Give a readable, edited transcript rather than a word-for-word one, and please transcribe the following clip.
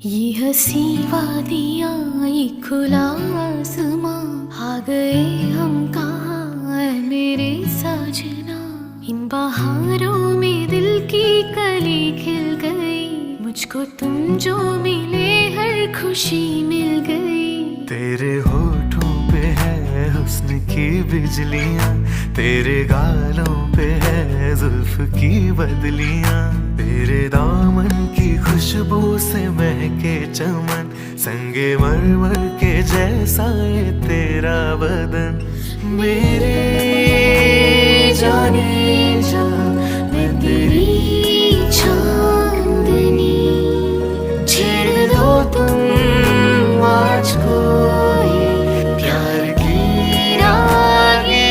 ये हंसी वादियाँ, ये खुला आसमां, आ गए हम कहाँ ऐ मेरे साजना। इन बहारों में दिल की कली खिल गई, मुझको तुम जो मिले हर खुशी मिल गई। तेरे होठों पे है हुस्न की बिजलियां, तेरे गालों पे है जुल्फ की बदलियां, तेरे दामन की खुशबू से महके चमन, संगे मरमर के जैसा ये तेरा बदन। मेरे जाने